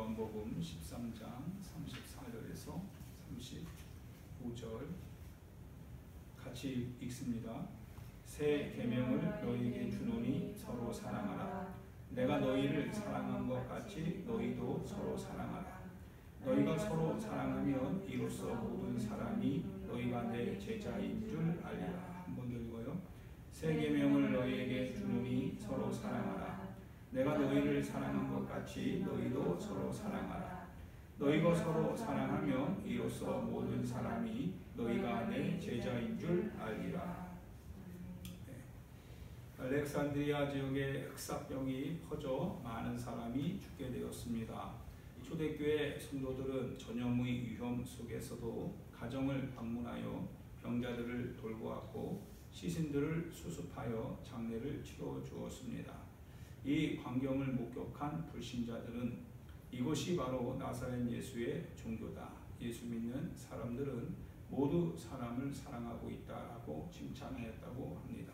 요한복음 13장 34절에서 39절 같이 읽습니다. 새 계명을 너희에게 주노니 서로 사랑하라. 내가 너희를 사랑한 것 같이 너희도 서로 사랑하라. 너희가 서로 사랑하면 이로써 모든 사람이 너희가 내 제자인 줄 알리라. 한 번 더 읽어요. 새 계명을 너희에게 주노니 서로 사랑하라. 내가 너희를 사랑한 것 같이 너희도 서로 사랑하라. 너희가 서로 사랑하면 이로써 모든 사람이 너희가 내 제자인 줄 알리라. 알렉산드리아 지역에 흑사병이 퍼져 많은 사람이 죽게 되었습니다. 초대교회 성도들은 전염의 위험 속에서도 가정을 방문하여 병자들을 돌보았고 시신들을 수습하여 장례를 치러 주었습니다. 이 광경을 목격한 불신자들은 이것이 바로 나사렛 예수의 종교다. 예수 믿는 사람들은 모두 사람을 사랑하고 있다라고 칭찬하였다고 합니다.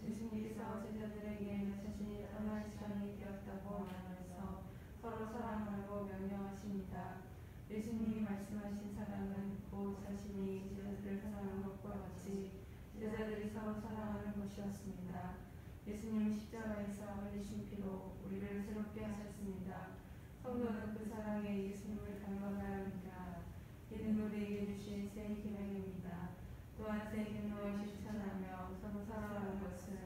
예수님께서 제자들에게 자신이 떠날 시간이 되었다고 말하면서 서로 사랑하라고 명령하십니다. 예수님이 말씀하신 사랑은 곧 자신이 제자들을 사랑한 것과 같이 제자들이 서로 사랑하는 것이었습니다. 예수님은 십자가에서 흘리신 피로 우리를 새롭게 하셨습니다. 성도는 그 사랑에 예수님을 닮아가야 합니다. 이는 우리에게 주신 새 계명입니다. 또한 새 계명을 실천하며 서로 사랑하는 것은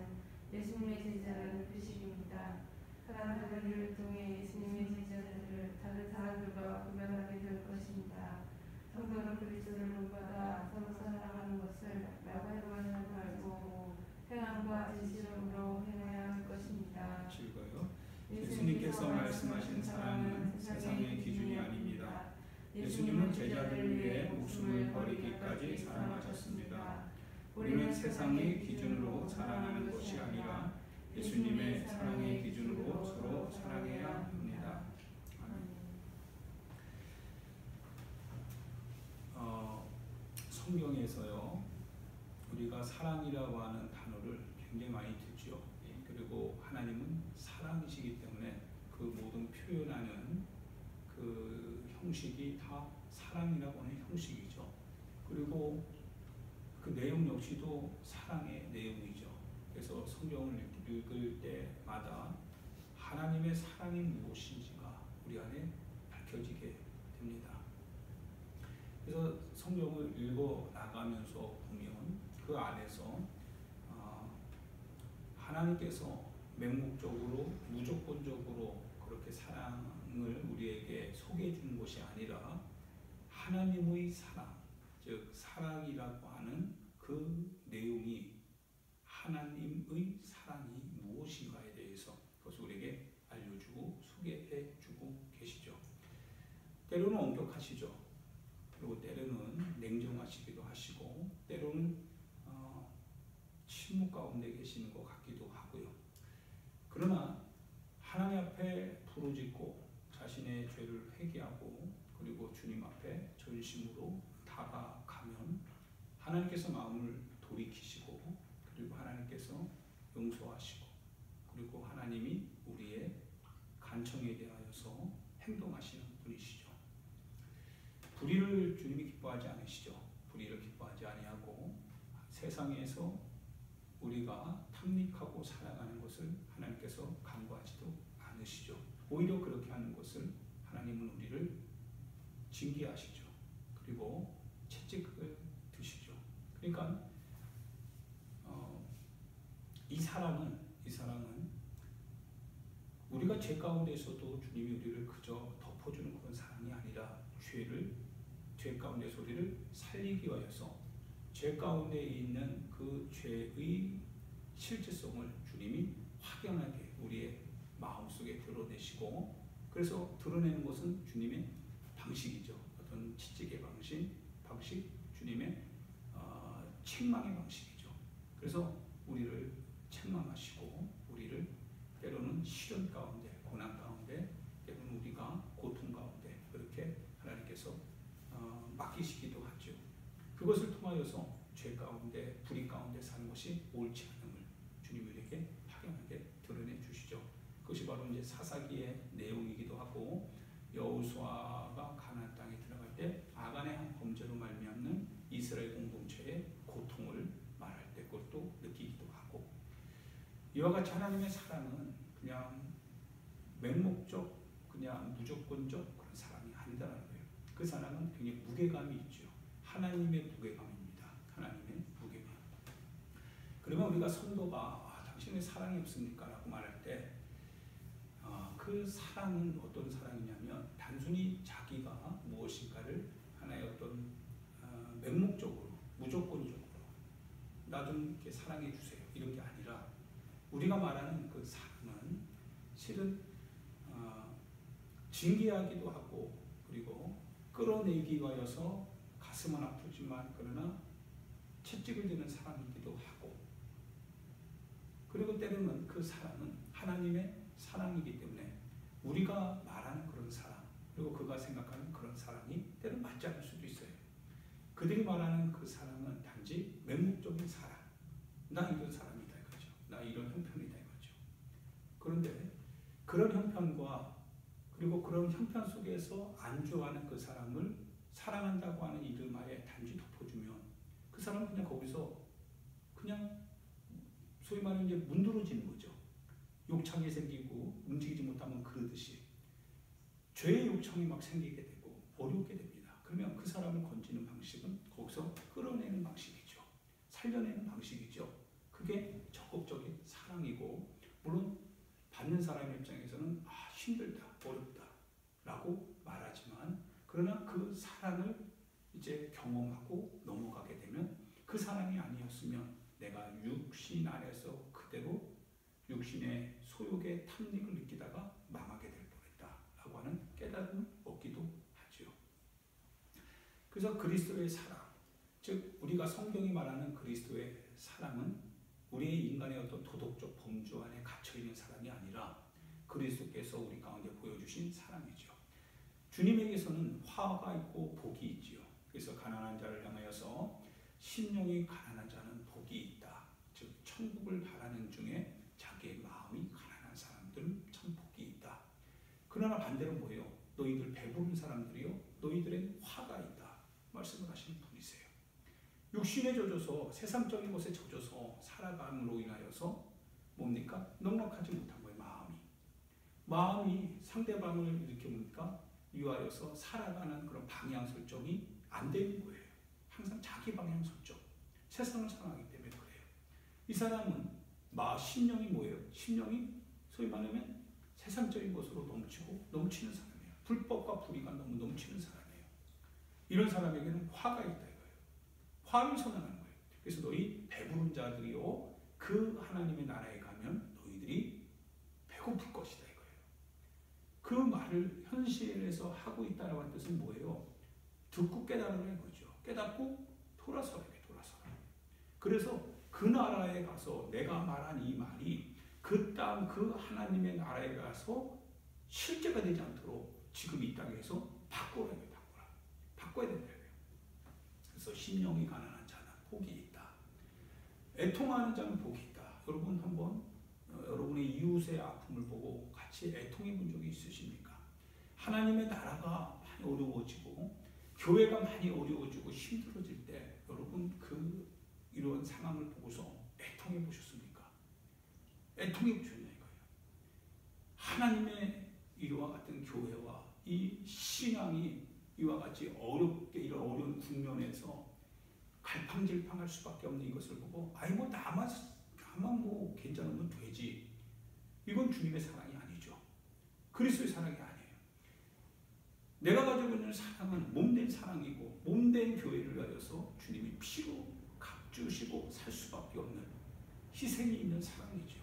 예수님의 제자라는 표식입니다. 사람들은 이를 통해 예수님의 제자들을 다른 사람들과 구별하게 될 것입니다. 성도는 그리스도를 본받아 서로 사랑하는 것을 말로만 하지 말고 행함과 진실함으로 행해야 할 것입니다. 읽어요. 예수님께서 말씀하신 사랑은 세상의 기준이 아닙니다. 예수님은 제자들을 위해 목숨을 버리기까지 사랑하셨습니다. 우리는 세상의 기준으로 사랑하는 것이 아니라 예수님의 사랑의 기준으로 서로 사랑해야 합니다. 성경에서요, 우리가 사랑이라고 하는 단어를 굉장히 많이 듣죠. 그리고 하나님은 사랑이시기 때문에 그 모든 표현하는 그 형식이 다 사랑이라고 하는 형식이죠. 그리고 그 내용 역시도 사랑의 내용이죠. 그래서 성경을 읽을 때마다 하나님의 사랑이 무엇인지가 우리 안에 밝혀지게 됩니다. 그래서 성경을 읽어 나가면서 보면 그 안에서 하나님께서 맹목적으로 무조건적으로 그렇게 사랑을 우리에게 소개해 주는 것이 아니라 하나님의 사랑, 즉 사랑이라고 하는 그 내용이 하나님의 사랑이 무엇인가에 대해서 그것을 우리에게 알려주고 소개해 주고 계시죠. 때로는 엄격하시죠. 그리고 때로는 냉정하시기도 하시고 때로는 침묵 가운데 계시는 것 같기도 하고요. 그러나 하나님 앞에 부르짖고 자신의 죄를 회개하고 그리고 주님 앞에 전심으로 다가가면 하나님께서 마음을 돌이키시고 그리고 하나님께서 용서하시고 그리고 하나님이 우리의 간청에 대하여서 행동하시는 분이시죠. 불의를 주님이 기뻐하지 않으시죠. 불의를 기뻐하지 아니하고 세상에서 우리가 탐닉하고 사랑하는 것을 하나님께서 간구하지도 않으시죠. 오히려 그렇게 하는 것을 하나님은 우리를 징계하시죠. 그리고 채찍을 드시죠. 그러니까 이 사랑은 우리가 죄 가운데서도 주님이 우리를 그저 덮어주는 그런 사랑이 아니라 죄 가운데서 우리를 살리기 위해서 죄 가운데 있는 그 죄의 실제성을 주님이 확연하게 우리의 마음속에 드러내시고 그래서 드러내는 것은 주님의 방식이죠. 어떤 채찍의 방식 주님의 책망의 방식이죠. 그래서 우리를 책망하시고 우리를 때로는 시련 가운데 고난 가운데 때로는 우리가 고통 가운데 그렇게 하나님께서 맡기시기도 하죠. 그것을 통하여서 죄 가운데 불의 가운데 사는 것이 옳지 않음을 주님이 우리에게 확연하게 드러내 주시죠. 그것이 바로 이제 사사기의 내용이기도 하고 여호수아가 가나안 땅에 들어갈 때 아간의 한 범죄로 말미암는 이스라엘 공동체의 고통을 말할 때 그것도 느끼기도 하고, 이와 같이 하나님의 사랑은 그냥 맹목적, 그냥 무조건적 그런 사랑이 아니다라는 거예요. 그 사랑은 굉장히 무게감이 있죠. 하나님의 무게감입니다. 하나님의 무게감. 그러면 우리가 성도가 당신의 사랑이 없습니까? 라고 말할 때 그 사랑은 어떤 사랑이냐면 단순히 자기가 무엇인가를 하나의 어떤 맹목적으로 무조건적으로 나 좀 이렇게 사랑해 주세요 이런 게 아니라, 우리가 말하는 그 사랑은 실은 징계하기도 하고, 그리고 끌어내기 위하여서 가슴은 아프지만 그러나 채찍을 드는 사랑이기도 하고, 그리고 때로는 그 사랑은 하나님의 사랑이기 때문에 우리가 말하는 그런 사랑, 그리고 그가 생각하는 그런 사랑이 때로 맞지 않을 수도 있어요. 그들이 말하는 그 사랑은 단지 맹목적인 사랑, 나 이런 사람이다 이거죠. 나 이런 형편이다 이거죠. 그런데 그런 형편과 그리고 그런 형편 속에서 안주하는 그 사람을 사랑한다고 하는 이름 아래 단지 덮어주면 그 사람은 그냥 거기서 그냥 소위 말하는 이제 문드러지는 거죠. 욕창이 생기고 움직이지 못하면 그러듯이 죄의 욕창이 막 생기게 되고 어렵게 됩니다. 그러면 그 사람을 건지는 방식은 거기서 끌어내는 방식이죠. 살려내는 방식이죠. 그게 적극적인 사랑이고, 물론 받는 사람의 입장에서는 힘들다, 어렵다 라고 말하지만, 그러나 그 사랑을 이제 경험하고 넘어가게 되면 그 사랑이 아니었으면 내가 육신 안에서 그대로 육신의 소욕의 탐닉을 느끼다가 망하게 될 뻔했다라고 하는 깨달음을 얻기도 하죠. 그래서 그리스도의 사랑, 즉 우리가 성경이 말하는 그리스도의 사랑은 우리의 인간의 어떤 도덕적 범주 안에 갇혀있는 사랑이 아니라 그리스도께서 우리 가운데 보여주신 사랑이죠. 주님에게서는 화가 있고 복이 있지요. 그래서 가난한 자를 향하여서 심령이 가난한 자는 복이 있다. 즉 천국을 바라는 중에 자기의 마음이 가난한 사람들은 참 복이 있다. 그러나 반대로 뭐예요? 너희들 배부른 사람들이요 너희들엔 화가 있다 말씀을 하시는 분이세요. 육신에 젖어서 세상적인 것에 젖어서 살아감으로 인하여서 뭡니까? 넉넉하지 못한 거예요. 마음이 상대방을 이렇게 뭡니까? 위하여서 살아가는 그런 방향 설정이 안 되는 거예요. 항상 자기 방향 설정, 세상을 사랑하기 때문에 그래요. 이 사람은 심령이 뭐예요? 심령이 소위 말하면 세상적인 것으로 넘치는 사람이에요. 불법과 불의가 너무 넘치는 사람이에요. 이런 사람에게는 화가 있다 이거예요. 화를 선언하는 거예요. 그래서 너희 배부른 자들이요 그 하나님의 나라에 가면 너희들이 배고플 것이다 이거예요. 그 말을 현실에서 하고 있다는 하는 뜻은 뭐예요? 듣고 깨달으라는 거죠. 깨닫고 돌아서라. 그래서 그 나라에 가서 내가 말한 이 말이 그 땅 그 하나님의 나라에 가서 실제가 되지 않도록 지금 이 땅에서 바꿔야 된다. 그래서 심령이 가난한 자는 복이 있다. 애통하는 자는 복이 있다. 여러분 한번 여러분의 이웃의 아픔을 보고 같이 애통해 본 적이 있으십니까? 하나님의 나라가 많이 어려워지고 교회가 많이 어려워지고 힘들어질 때 여러분 이런 상황을 보고서 애통해 보셨습니까? 애통해 보셨냐 이거예요. 하나님의 이와 같은 교회와 이 신앙이 이와 같이 어렵게 이런 어려운 국면에서 갈팡질팡할 수밖에 없는 이것을 보고 나만 뭐 괜찮으면 되지. 이건 주님의 사랑이 아니죠. 그리스도의 사랑이 아니에요. 내가 가지고 있는 사랑은 몸된 사랑이고 몸된 교회를 위하여서 주님이 피로 값주시고 살 수밖에 없는 희생이 있는 사랑이죠.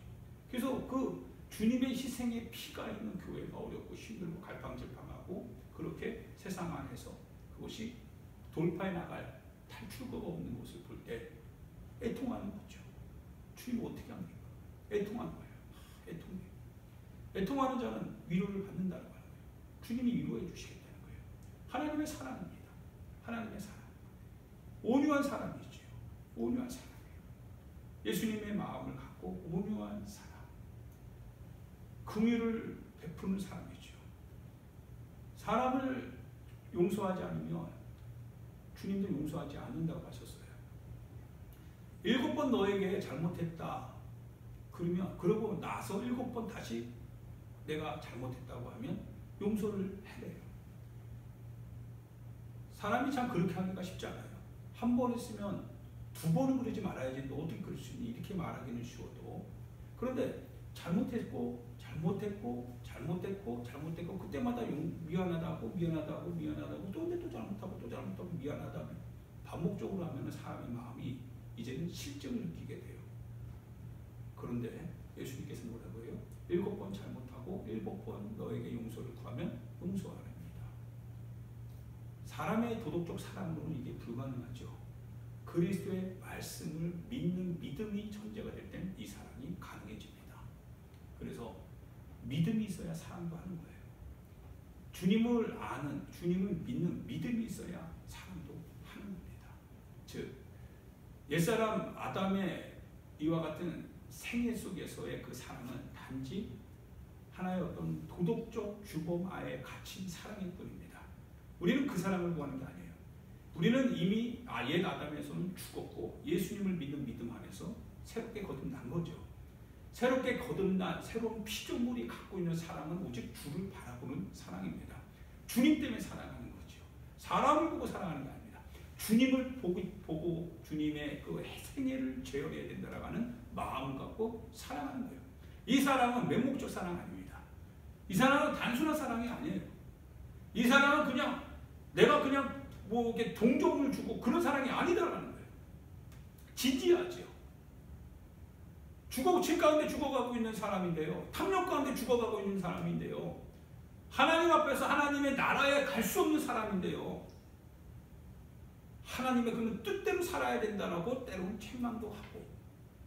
그래서 그 주님의 희생의 피가 있는 교회가 어렵고 힘들고 갈팡질팡하고 그렇게 세상 안에서 그것이 돌파해 나갈 탈출구가 없는 것을 볼 때 애통하는 거죠. 주님 어떻게 합니까? 애통하는 거예요. 애통하는 자는 위로를 받는다는 거예요. 주님이 위로해 주시겠다는 거예요. 하나님의 사랑입니다. 하나님의 사랑. 온유한 사랑이죠. 온유한 사랑이에요. 예수님의 마음을 갖고 온유한 사랑. 긍휼을 베푸는 사람이죠. 사람을 용서하지 않으면 주님도 용서하지 않는다고 하셨어요. 7번 너에게 잘못했다. 그러고 나서 7번 다시 내가 잘못했다고 하면 용서를 해요. 사람이 참 그렇게 하기가 쉽지 않아요. 한 번 했으면 2번은 그러지 말아야지. 너 어떻게 그럴 수 있니? 이렇게 말하기는 쉬워도. 그런데 잘못했고 그때마다 미안하다고 또 근데 또 잘못하고 미안하다고 반복적으로 하면 사람의 마음이 이제는 실증을 느끼게 돼요. 그런데 예수님께서 뭐라고 해요? 7번 잘못하고 7번 너에게 용서를 구하면 용서하랍니다. 사람의 도덕적 사랑으로는 이게 불가능하죠. 그리스도의 말씀을 믿는 믿음이 전제가 될 땐 이 사랑이 가능해집니다. 그래서 믿음이 있어야 사랑도 하는 거예요. 주님을 아는, 주님을 믿는 믿음이 있어야 사랑도 하는 겁니다. 즉 옛사람 아담의 이와 같은 생애 속에서의 그 사랑은 단지 하나의 어떤 도덕적 규범 아에 갇힌 사랑일 뿐입니다. 우리는 그 사랑을 구하는 게 아니에요. 우리는 이미 옛 아담에서는 죽었고 예수님을 믿는 믿음 안에서 새롭게 거듭난 거죠. 새롭게 거듭난 새로운 피조물이 갖고 있는 사랑은 오직 주를 바라보는 사랑입니다. 주님 때문에 사랑하는 거죠. 사람을 보고 사랑하는 게 아닙니다. 주님을 보고 주님의 그 생애를 재현해야 된다라고 하는 마음을 갖고 사랑하는 거예요. 이 사랑은 맹목적 사랑 아닙니다. 이 사랑은 단순한 사랑이 아니에요. 이 사랑은 그냥 내가 그냥 뭐 이렇게 동정을 주고 그런 사랑이 아니다라는 거예요. 진지하죠. 질 가운데 죽어가고 있는 사람인데요. 탐욕 가운데 죽어가고 있는 사람인데요. 하나님 앞에서 하나님의 나라에 갈 수 없는 사람인데요. 하나님의 그 뜻대로 살아야 된다라고 때로는 책망도 하고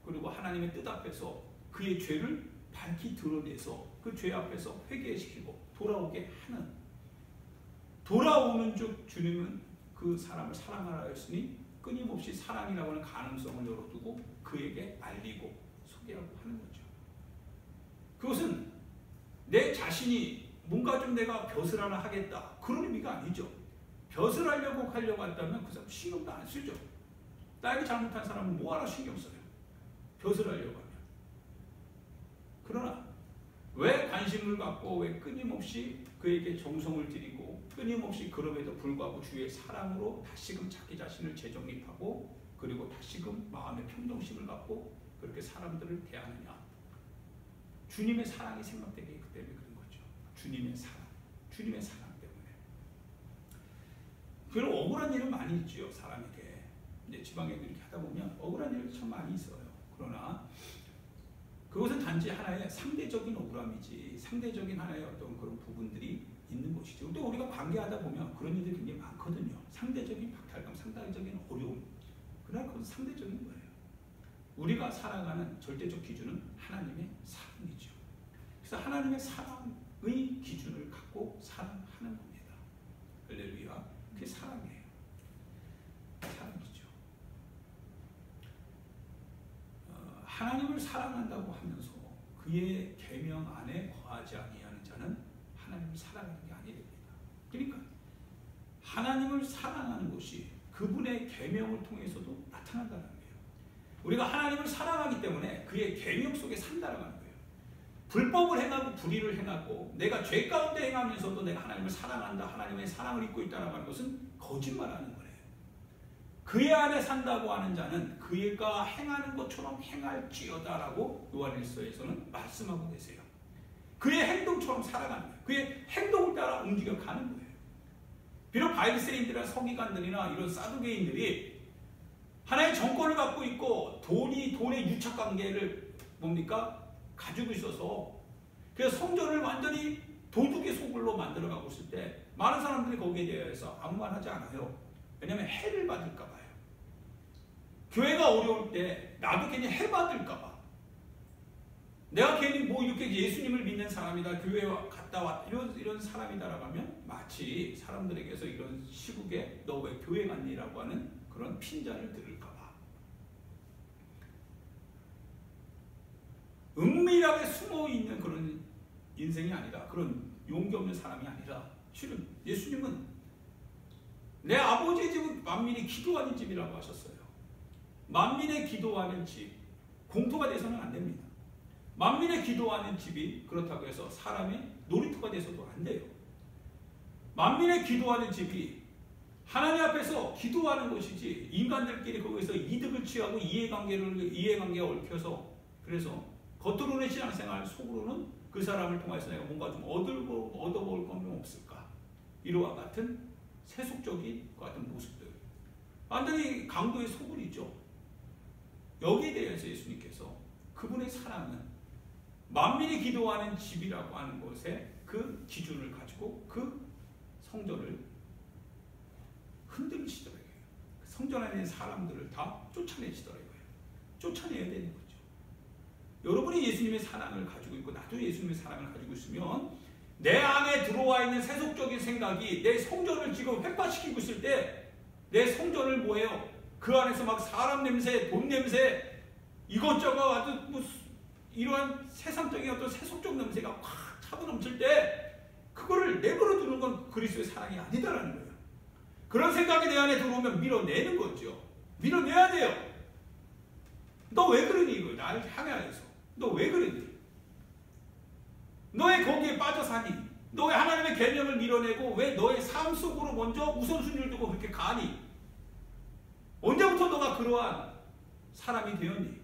그리고 하나님의 뜻 앞에서 그의 죄를 밝히 드러내서 그 죄 앞에서 회개시키고 돌아오게 하는 돌아오는 즉 주님은 그 사람을 사랑하라 했으니 끊임없이 사랑이라고 하는 가능성을 열어두고 그에게 알리고 소개하고 하는 거죠. 그것은 내 자신이 뭔가 좀 내가 벼슬 하나 하겠다 그런 의미가 아니죠. 벼슬 하려고 한다면 그 사람 신경도 안 쓰죠. 나에게 잘못한 사람은 뭐하러 신경 써요. 벼슬 하려고 하면. 그러나 왜 관심을 갖고 왜 끊임없이 그에게 정성을 들이고 끊임없이 그럼에도 불구하고 주의 사랑으로 다시금 자기 자신을 재정립하고 그리고 다시금 마음의 평정심을 갖고 그렇게 사람들을 대하느냐. 주님의 사랑이 생각되기 때문에 그런 거죠. 주님의 사랑 때문에. 그런 억울한 일은 많이 있죠. 사람에게. 이제 지방에도 이렇게 하다 보면 억울한 일이 참 많이 있어요. 그러나 그것은 단지 하나의 상대적인 억울함이지 상대적인 하나의 어떤 그런 부분들이 있는 것이죠. 또 우리가 관계하다 보면 그런 일들이 굉장히 많거든요. 상대적인 박탈감, 상대적인 어려움. 그러나 그것은 상대적인 거예요. 우리가 살아가는 절대적 기준은 하나님의 사랑이죠. 그래서 하나님의 사랑의 기준을 갖고 사랑하는 겁니다. 할렐루야. 그게 사랑이에요. 사랑이죠. 하나님을 사랑한다고 하면서 그의 계명 안에 거하지 아니하는 자는 하나님을 사랑하는 게 아니됩니다. 그러니까 하나님을 사랑하는 것이 그분의 계명을 통해서도 나타난다는 거예요. 우리가 하나님을 사랑하기 때문에 그의 계명 속에 산다는 거예요. 불법을 행하고 불의를 행하고 내가 죄 가운데 행하면서도 내가 하나님을 사랑한다, 하나님의 사랑을 입고 있다는 것은 거짓말하는 거예요. 그의 안에 산다고 하는 자는 그가 행하는 것처럼 행할지어다라고 요한일서에서는 말씀하고 계세요. 그의 행동처럼 살아가는 거예요. 그의 행동을 따라 움직여가는 거예요. 비록 바리새인들이나 서기관들이나 이런 사두개인들이 하나의 정권을 갖고 있고 돈의 유착관계를 가지고 있어서 그래서 성전을 완전히 도둑의 소굴로 만들어가고 있을 때 많은 사람들이 거기에 대해서 아무 말 하지 않아요. 왜냐하면 해를 받을까 봐요. 교회가 어려울 때 나도 괜히 해 받을까 봐. 내가 괜히 뭐 이렇게 예수님을 믿는 사람이다, 교회에 갔다 왔다 이런 사람이다라고 하면 마치 사람들에게서 이런 시국에 너 왜 교회 갔니라고 하는 그런 핀잔을 들을까 봐. 은밀하게 숨어 있는 그런 인생이 아니라 그런 용기 없는 사람이 아니라 실은 예수님은 내 아버지의 집은 만민이 기도하는 집이라고 하셨어요. 만민의 기도하는 집, 공터가 돼서는 안 됩니다. 만민의 기도하는 집이 그렇다고 해서 사람의 놀이터가 돼서도 안 돼요. 만민의 기도하는 집이 하나님 앞에서 기도하는 곳이지, 인간들끼리 거기서 이득을 취하고 이해관계에 얽혀서, 그래서 겉으로는 신앙생활, 속으로는 그 사람을 통해서 내가 뭔가 좀 얻어볼 건 없을까, 이와 같은 세속적인 것 같은 모습들, 완전히 강도의 소굴이죠. 여기에 대해서 예수님께서 그분의 사랑은 만민이 기도하는 집이라고 하는 것에 그 기준을 가지고 그 성전을 흔들시더라고요. 성전 안에 있는 사람들을 다 쫓아내시더라고요. 쫓아내야 되는 거죠. 여러분이 예수님의 사랑을 가지고 있고 나도 예수님의 사랑을 가지고 있으면 내 안에 들어와 있는 세속적인 생각이 내 성전을 지금 획파시키고 있을 때 내 성전을 뭐예요? 그 안에서 막 사람 냄새, 돈 냄새, 이것저것 아주 뭐 이러한 세상적인 어떤 세속적 냄새가 확 차고 넘칠 때 그거를 내버려 두는 건 그리스도의 사랑이 아니다라는 거예요. 그런 생각이 내 안에 들어오면 밀어내는 거죠. 밀어내야 돼요. 너 왜 그러니? 이거 나를 향해서 너 왜 그러니? 너 왜 거기에 빠져 사니? 너 왜 하나님의 계명을 밀어내고 왜 너의 삶 속으로 먼저 우선순위를 두고 그렇게 가니? 언제부터 너가 그러한 사람이 되었니?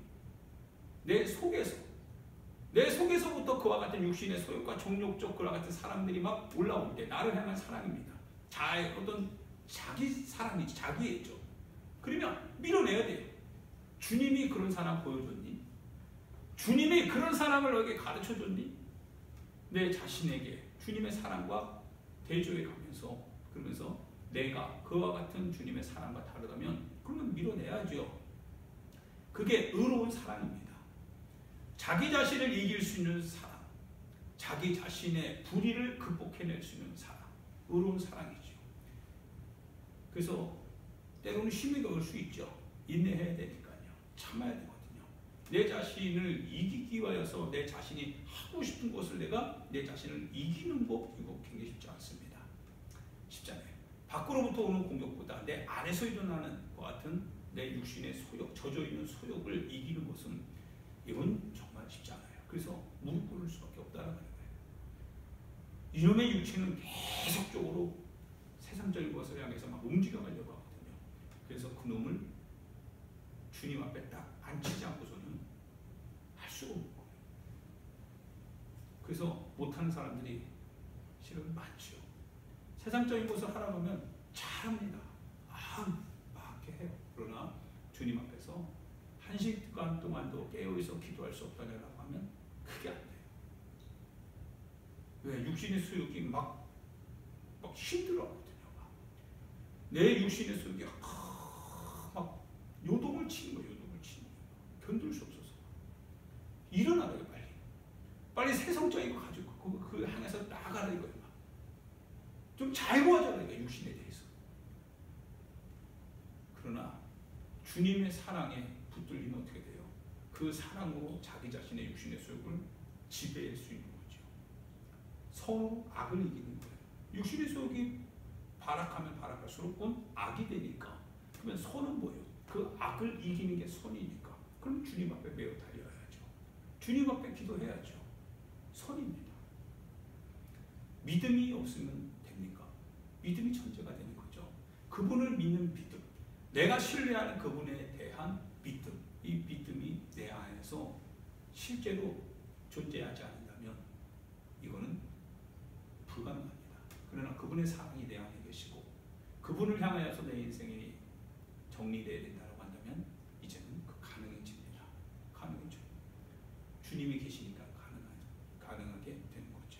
내 속에서부터 그와 같은 육신의 소욕과 정욕적 그와 같은 사람들이 막 올라올 때 나를 향한 사랑입니다. 어떤 자기 사랑이지, 자기애죠. 그러면 밀어내야 돼요. 주님이 그런 사랑 보여줬니? 주님이 그런 사랑을 너에게 가르쳐줬니? 내 자신에게 주님의 사랑과 대조해 가면서, 그러면서 내가 그와 같은 주님의 사랑과 다르다면 그러면 밀어내야죠. 그게 의로운 사랑입니다. 자기 자신을 이길 수 있는 사랑, 자기 자신의 불의를 극복해낼 수 있는 사랑, 의로운 사랑이죠. 그래서 때로는 힘이 올 수 있죠. 인내해야 되니까요. 참아야 되거든요. 내 자신을 이기기 위하여서 내 자신이 하고 싶은 것을 내가 내 자신을 이기는 것, 이거 굉장히 쉽지 않습니다. 쉽잖아요. 밖으로부터 오는 공격보다 내 안에서 일어나는 것 같은 내 육신의 소욕, 젖어있는 소욕을 이기는 것은 이건 정말 쉽지 않아요. 그래서 무릎 꿇을 수밖에 없다는 거예요. 이놈의 육체는 계속적으로 세상적인 것을 향해서 막 움직여가려고 하거든요. 그래서 그 놈을 주님 앞에 딱 앉히지 않고서는 할 수가 없는 거예요. 그래서 못하는 사람들이 실은 많죠. 세상적인 것을 하라고 하면 잘합니다. 막 이렇게 해요. 그러나 주님 앞에서 1시간 동안도 깨어있어 기도할 수 없다라고 하면 그게 안 돼요. 왜? 육신의 수욕이 막 힘들어하거든요. 내 육신의 수욕이 막 요동을 치는 거예요. 요동을 치는 거예요. 견딜 수 없어서. 일어나라요, 빨리. 빨리 세상적인 거 가지고 그 향해서 나가라 이거예요. 좀 잘 구하잖아요, 육신에 대해서. 그러나 주님의 사랑에 붙들리면 어떻게 돼요? 그 사랑으로 자기 자신의 육신의 소욕을 지배할 수 있는 거죠. 서로 악을 이기는 거예요. 육신의 소욕이 발악하면 발악할수록 그건 악이 되니까. 그러면 선은 뭐예요? 그 악을 이기는 게 선이니까. 그럼 주님 앞에 매어 달려야죠. 주님 앞에 기도해야죠. 선입니다. 믿음이 없으면 됩니까? 믿음이 천재가 되는 거죠. 그분을 믿는 믿음, 내가 신뢰하는 그분에 대한 믿음, 이 믿음이 내 안에서 실제로 존재하지 않는다면 이거는 불가능합니다. 그러나 그분의 사랑이 내 안에 계시고 그분을 향하여서 내 인생이 정리되어야 된다고 한다면 이제는 그 가능해집니다. 가능해져. 주님이 계시니까 가능하게 되는 거죠.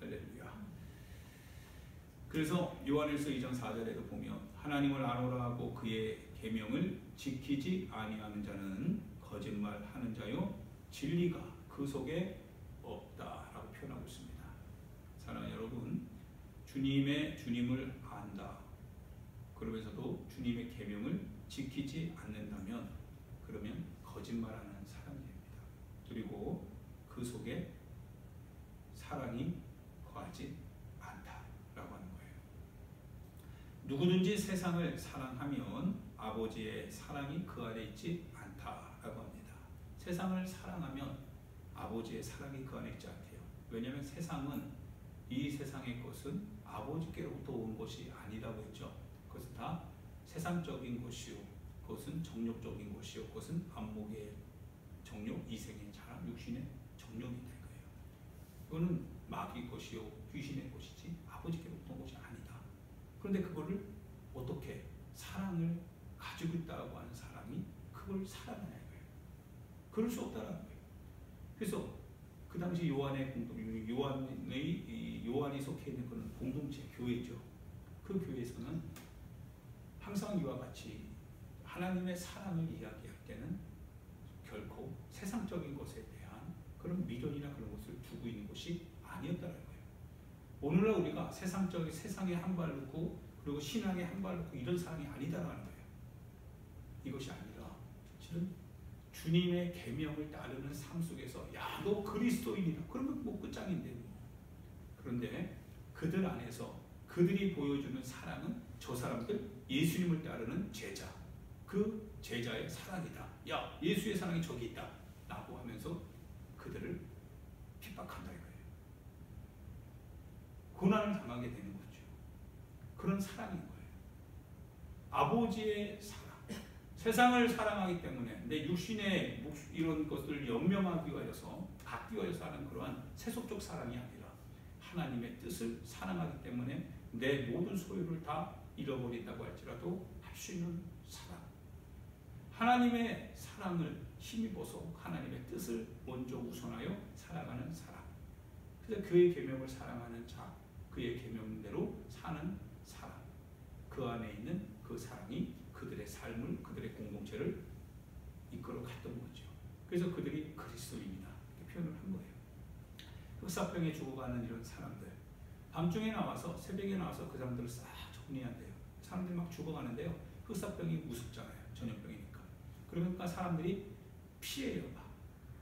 할렐루야. 그래서 요한일서 2장 4절에도 보면 하나님을 아노라 하고 그의 계명을 지키지 아니하는 자는 거짓말하는 자요 진리가 그 속에 없다라고 표현하고 있습니다. 사랑하는 여러분, 주님을 안다. 그러면서도 주님의 계명을 지키지 않는다면 그러면 거짓말하는 사람이 됩니다. 그리고 그 속에 사랑이 거하지 않다라고 누구든지 세상을 사랑하면 아버지의 사랑이 그 안에 있지 않다라고 합니다. 세상을 사랑하면 아버지의 사랑이 그 안에 있지 않대요. 왜냐하면 세상은 이 세상의 것은 아버지께로부터 온 것이 아니라고 했죠. 그것은 다 세상적인 것이요, 그것은 정욕적인 것이요, 그것은 안목의 정욕, 이생의 자랑, 육신의 정욕이다 이거예요. 이거는 마귀의 것이요, 귀신의 것이지 아버지께로부터 온 것이 아니다. 그런데 그거를 어떻게 사랑을 가지고 있다고 하는 사람이 그걸 사랑하냐 이거예요. 그럴 수 없다라는 거예요. 그래서 그 당시 요한의 공동, 요한이 속해 있는 그런 공동체 교회죠. 그 교회에서는 항상 이와 같이 하나님의 사랑을 이야기할 때는 결코 세상적인 것에 대한 그런 미련이나 그런 것을 두고 있는 것이 아니었다는 거예요. 오늘날 우리가 세상에 한 발 넣고 그리고 신앙에 한 발 넣고 이런 사랑이 아니다라는 거예요. 이것이 아니라 실은 주님의 계명을 따르는 삶 속에서 야, 너 그리스도인이다. 그러면 뭐 끝장인데 뭐. 그런데 그들 안에서 그들이 보여주는 사랑은 저 사람들 예수님을 따르는 제자, 그 제자의 사랑이다. 야, 예수의 사랑이 저기 있다 라고 하면서 그들을 핍박한다 이거예요. 고난을 당하게 되는 거죠. 그런 사랑인 거예요. 아버지의 사랑. 세상을 사랑하기 때문에 내 육신의 이런 것을 연명하기 위하여서 받기 위하여서 하는 그러한 세속적 사랑이 아니라 하나님의 뜻을 사랑하기 때문에 내 모든 소유를 다 잃어버린다고 할지라도 할 수 있는 사랑. 하나님의 사랑을 힘입어서 하나님의 뜻을 먼저 우선하여 살아가는 사랑. 그래서 그의 계명을 사랑하는 자, 그의 계명대로 사는 사랑. 그 안에 있는 그 사랑이 그들의 삶을, 그들의 공동체를 이끌어 갔던 거죠. 그래서 그들이 그리스도인이다 이렇게 표현을 한 거예요. 흑사병에 죽어가는 이런 사람들, 밤중에 나와서 새벽에 나와서 그 사람들을 싹 정리한대요. 사람들이 막 죽어가는데요. 흑사병이 무섭잖아요. 전염병이니까. 그러니까 사람들이 피해요. 막.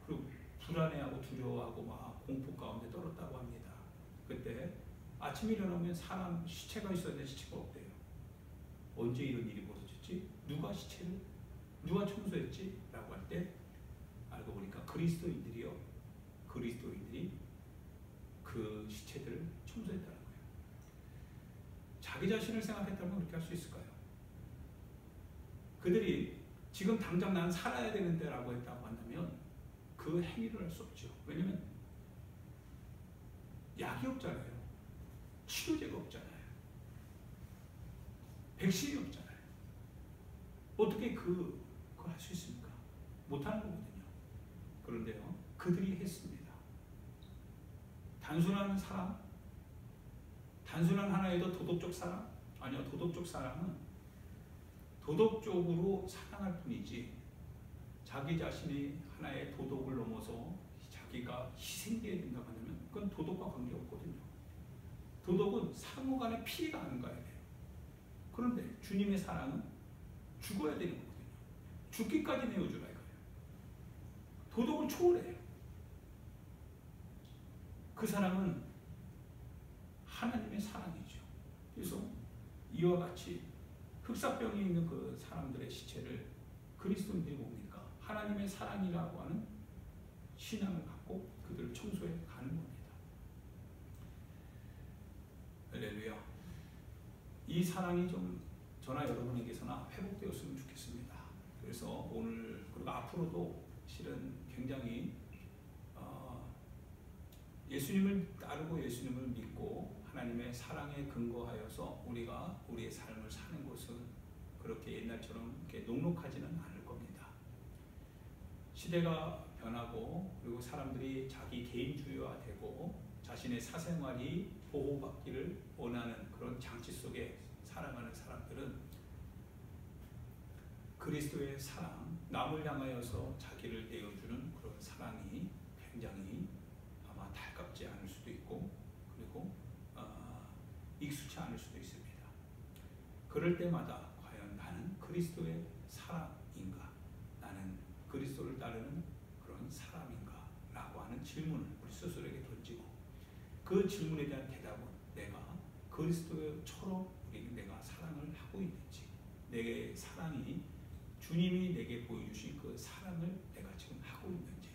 그리고 불안해하고 두려워하고 막 공포 가운데 떨었다고 합니다. 그때 아침에 일어나면 사람 시체가 있었는데 시체가 없대요. 언제 이런 일이 벌어졌지? 누가 시체를 누가 청소했지? 라고 할 때 알고 보니까 그리스도인들이 그 시체들을 청소했다는 거예요. 자기 자신을 생각했다면 그렇게 할 수 있을까요? 그들이 지금 당장 난 살아야 되는데 라고 했다고 한다면 그 행위를 할 수 없죠. 왜냐면 약이 없잖아요. 치료제가 없잖아요. 백신이 없잖아요. 어떻게 그걸 할 수 있습니까? 못하는 거거든요. 그런데요, 그들이 했습니다. 단순한 사랑? 단순한 하나의 도덕적 사랑? 아니요, 도덕적 사랑은 도덕적으로 사랑할 뿐이지 자기 자신이 하나의 도덕을 넘어서 자기가 희생되어야 된다고 하면 그건 도덕과 관계없거든요. 도덕은 상호 간에 피해가 안 가야 돼요. 그런데 주님의 사랑은 죽어야 되는 거거든요. 죽기까지 내어주라 이거예요. 도덕을 초월해요. 그 사랑은 하나님의 사랑이죠. 그래서 이와 같이 흑사병이 있는 그 사람들의 시체를 그리스도인들이 뭡니까? 하나님의 사랑이라고 하는 신앙을 갖고 그들을 청소해 가는 겁니다. 할렐루야. 이 사랑이 좀 저나 여러분에게서나 회복되었으면 좋겠습니다. 그래서 오늘 그리고 앞으로도 실은 굉장히 예수님을 따르고 예수님을 믿고 하나님의 사랑에 근거하여서 우리가 우리의 삶을 사는 것은 그렇게 옛날처럼 이렇게 녹록하지는 않을 겁니다. 시대가 변하고 그리고 사람들이 자기 개인주의화되고 자신의 사생활이 보호받기를 원하는 그런 장치 속에 살아가는 사람들은 그리스도의 사랑, 남을 향하여서 자기를 내어주는 그런 사랑이 굉장히 아마 달갑지 않을 수도 있고 그리고 익숙치 않을 수도 있습니다. 그럴 때마다 과연 나는 그리스도의 사람인가? 나는 그리스도를 따르는 그런 사람인가? 라고 하는 질문을 우리 스스로에게 던지고 그 질문에 대한 대답은 내가 그리스도처럼 내가 사랑을 하고 있는지, 내 사랑이 주님이 내게 보여주신 그 사랑을 내가 지금 하고 있는지,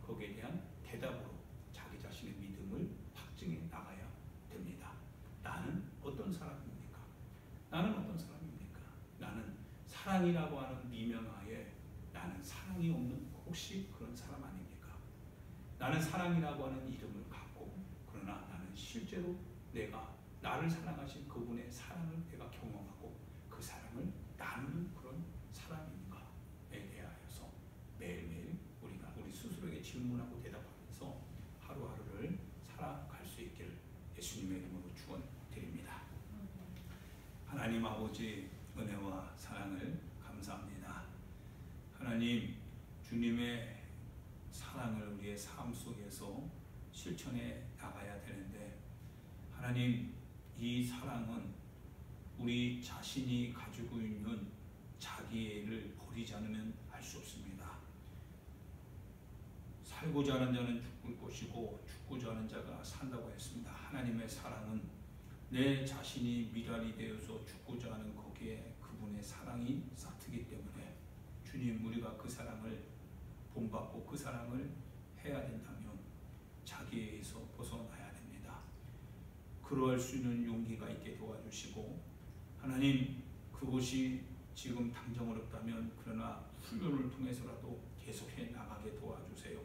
거기에 대한 대답으로 자기 자신의 믿음을 확증해 나가야 됩니다. 나는 어떤 사람입니까? 나는 어떤 사람입니까? 나는 사랑이라고 하는 미명하에 나는 사랑이 없는 혹시 그런 사람 아닙니까? 나는 사랑이라고 하는 이름을 갖고, 그러나 나는 실제로 내가 나를 사랑하신 그분의 사랑을 내가 경험하고 그 사랑을 나누는 그런 사람인가에 대하여서 매일매일 우리가 우리 스스로에게 질문하고 대답하면서 하루하루를 살아갈 수 있기를 예수님의 이름으로 축원드립니다. 하나님 아버지 은혜와 사랑을 감사합니다. 하나님, 주님의 사랑을 우리의 삶 속에서 실천해 나가야 되는데, 하나님, 이 사랑은 우리 자신이 가지고 있는 자기를 버리지 않으면 알 수 없습니다. 살고자 하는 자는 죽을 것이고 죽고자 하는 자가 산다고 했습니다. 하나님의 사랑은 내 자신이 미랄이 되어서 죽고자 하는 거기에 그분의 사랑이 싹트기 때문에, 주님, 우리가 그 사랑을 본받고 그 사랑을 해야 된다면 자기에서 벗어나야 됩니다. 그럴 수 있는 용기가 있게 도와주시고, 하나님, 그것이 지금 당장 어렵다면 그러나 훈련을 통해서라도 계속해 나가게 도와주세요.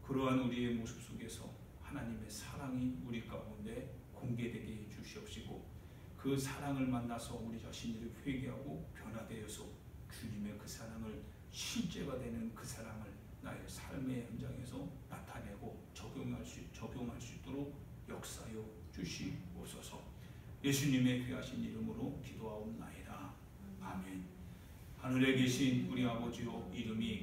그러한 우리의 모습 속에서 하나님의 사랑이 우리 가운데 공개되게 해 주시옵시고, 그 사랑을 만나서 우리 자신들이 회개하고 변화되어서 주님의 그 사랑을 실제가 되는 그 사랑을 나의 삶의 현장에서 나타내고 적용할 수 있도록 역사여 주시옵소서. 예수님의 귀하신 이름으로 기도하옵나이다. 아멘. 하늘에 계신 우리 아버지요, 이름이